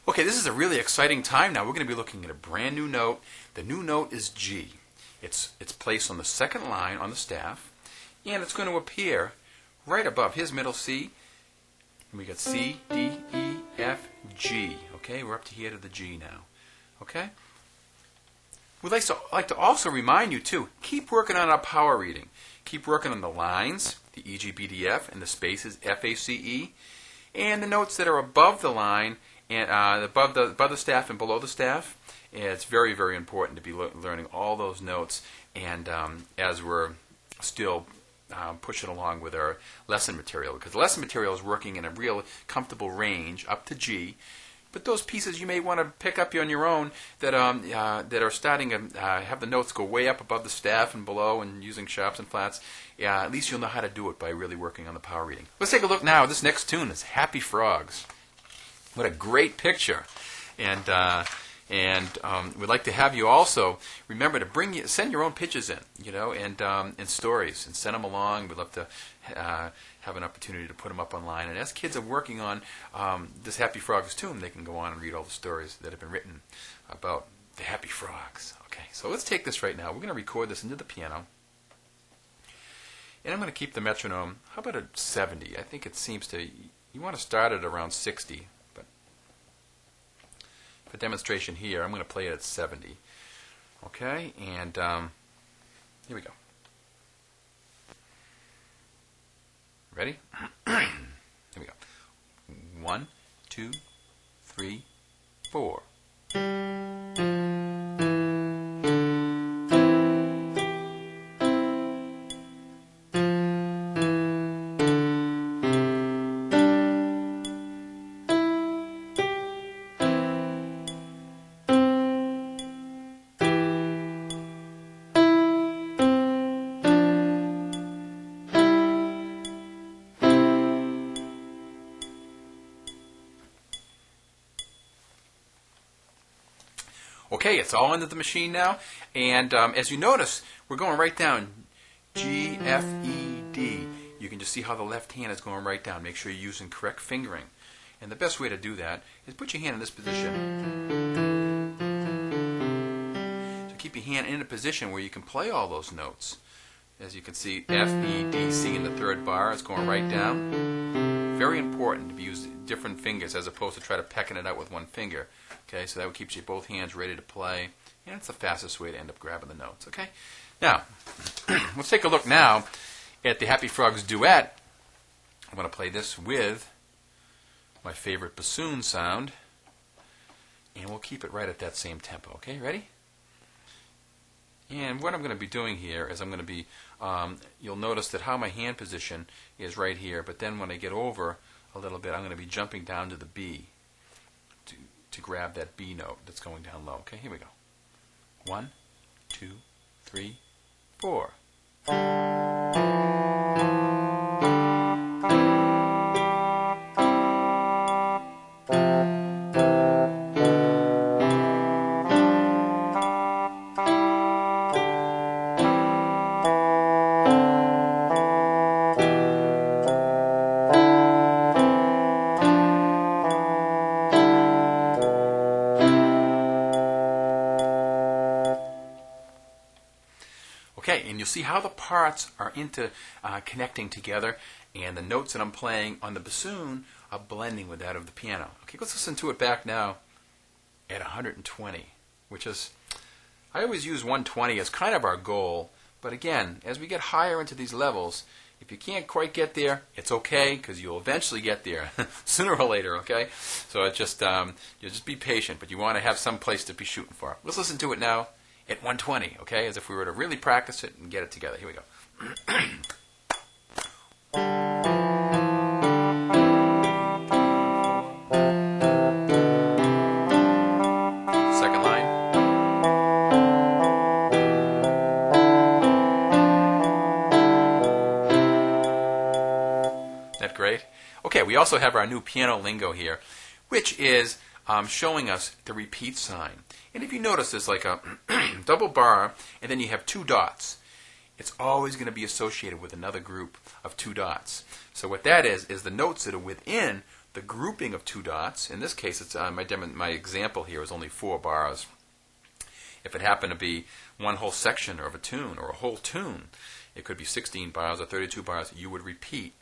Okay, this is a really exciting time now. We're going to be looking at a brand new note. The new note is G. It's placed on the second line on the staff, and it's going to appear right above his middle C. And we got C, D, E, F, G. Okay, we're up to here to the G now. Okay? We'd like to also remind you, too, keep working on our power reading. Keep working on the lines, the E, G, B, D, F, and the spaces, F, A, C, E, and the notes that are above the line and above the staff and below the staff. And it's very, very important to be learning all those notes. And as we're still pushing along with our lesson material, because the lesson material is working in a real comfortable range up to G. But those pieces you may want to pick up on your own that are starting to have the notes go way up above the staff and below and using sharps and flats. At least you'll know how to do it by really working on the power reading. Let's take a look now. This next tune is Happy Frogs. What a great picture. And we'd like to have you also remember to send your own pictures in, and stories, and send them along. We'd love to have an opportunity to put them up online. And as kids are working on this Happy Frogs tune, they can go on and read all the stories that have been written about the Happy Frogs. Okay, so let's take this right now. We're going to record this into the piano. And I'm going to keep the metronome, how about at 70? I think it seems you want to start at around 60. But for demonstration here, I'm going to play it at 70. Okay, and here we go. Ready? Here we go. 1, 2, 3, 4. Okay, it's all into the machine now, and as you notice, we're going right down G, F, E, D. You can just see how the left hand is going right down. Make sure you're using correct fingering. And the best way to do that is put your hand in this position. So keep your hand in a position where you can play all those notes. As you can see, F, E, D, C in the third bar is going right down. Very important to use different fingers as opposed to try to pecking it out with one finger. Okay, so that keeps you both hands ready to play, and it's the fastest way to end up grabbing the notes. Okay, now let's take a look now at the Happy Frogs duet. I'm going to play this with my favorite bassoon sound, and we'll keep it right at that same tempo. Okay, ready? And what I'm going to be doing here is I'm going to be, you'll notice that how my hand position is right here, but then when I get over a little bit, I'm going to be jumping down to the B to grab that B note that's going down low. Okay, here we go. 1, 2, 3, 4. Okay, and you'll see how the parts are connecting together, and the notes that I'm playing on the bassoon are blending with that of the piano. Okay, let's listen to it back now at 120, which is, I always use 120 as kind of our goal, but again, as we get higher into these levels, if you can't quite get there, it's okay, because you'll eventually get there, sooner or later, okay? So it's just, you just be patient, but you want to have some place to be shooting for. Let's listen to it now at 120, okay, as if we were to really practice it and get it together. Here we go. Second line. Isn't that great? Okay, we also have our new piano lingo here, which is showing us the repeat sign. And if you notice, there's like a double bar, and then you have 2 dots. It's always going to be associated with another group of 2 dots. So what that is the notes that are within the grouping of two dots. In this case, it's my example here is only 4 bars. If it happened to be one whole section of a tune or a whole tune, it could be 16 bars or 32 bars. You would repeat.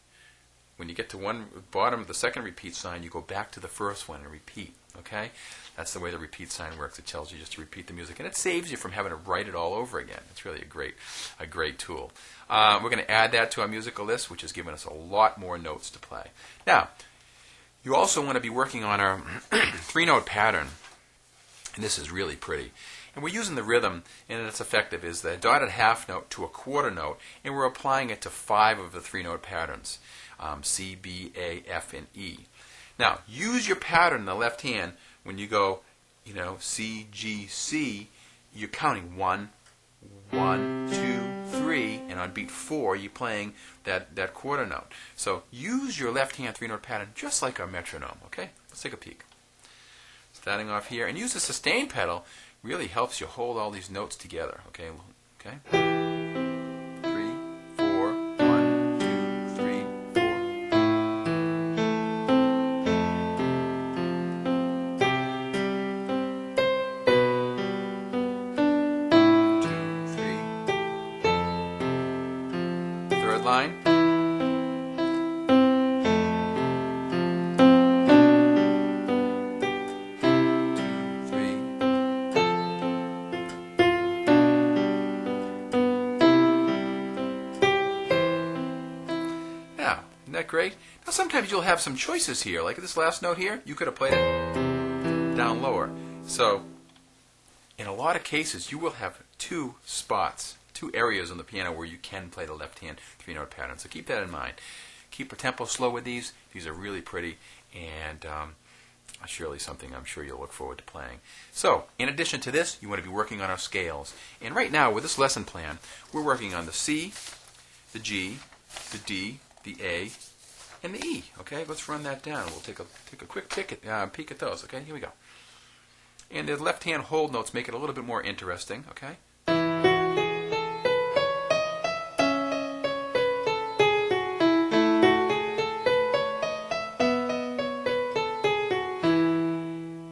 When you get to one bottom of the second repeat sign, you go back to the first one and repeat. Okay, that's the way the repeat sign works. It tells you just to repeat the music, and it saves you from having to write it all over again. It's really a great tool. We're going to add that to our musical list, which has given us a lot more notes to play. Now, you also want to be working on our 3-note pattern, and this is really pretty. And we're using the rhythm, and it's effective, is the dotted half note to a quarter note, and we're applying it to 5 of the 3-note patterns, C, B, A, F, and E. Now, use your pattern in the left hand when you go, C, G, C, you're counting 1, 1, 2, 3, and on beat 4, you're playing that quarter note. So use your left hand 3-note pattern just like our metronome, okay? Let's take a peek. Starting off here, and use the sustain pedal, really helps you hold all these notes together, okay? 3, 4, 1, 2, 3, 4. 2, 3. Third line. Isn't that great? Now sometimes you'll have some choices here. Like this last note here, you could have played it down lower. So in a lot of cases, you will have 2 spots, 2 areas on the piano where you can play the left hand 3-note pattern. So keep that in mind. Keep the tempo slow with these. These are really pretty, and surely something I'm sure you'll look forward to playing. So in addition to this, you want to be working on our scales. And right now with this lesson plan, we're working on the C, the G, the D, the A, and the E. Okay, let's run that down. We'll take a quick peek at those. Okay, here we go. And the left-hand hold notes make it a little bit more interesting. Okay.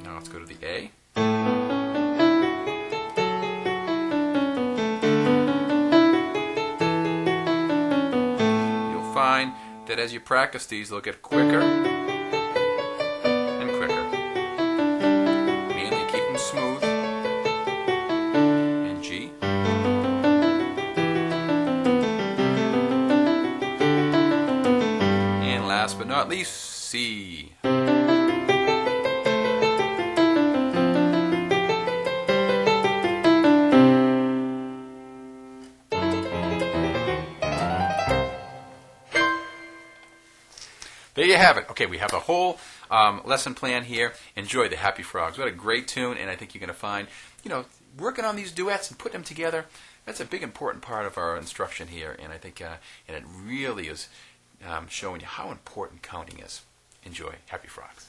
Now let's go to the A. Find that as you practice these, they'll get quicker and quicker. Mainly keep them smooth. And G. And last but not least, C. There you have it. Okay, we have a whole lesson plan here. Enjoy the Happy Frogs. What a great tune, and I think you're going to find, working on these duets and putting them together, that's a big important part of our instruction here, and I think and it really is showing you how important counting is. Enjoy. Happy Frogs.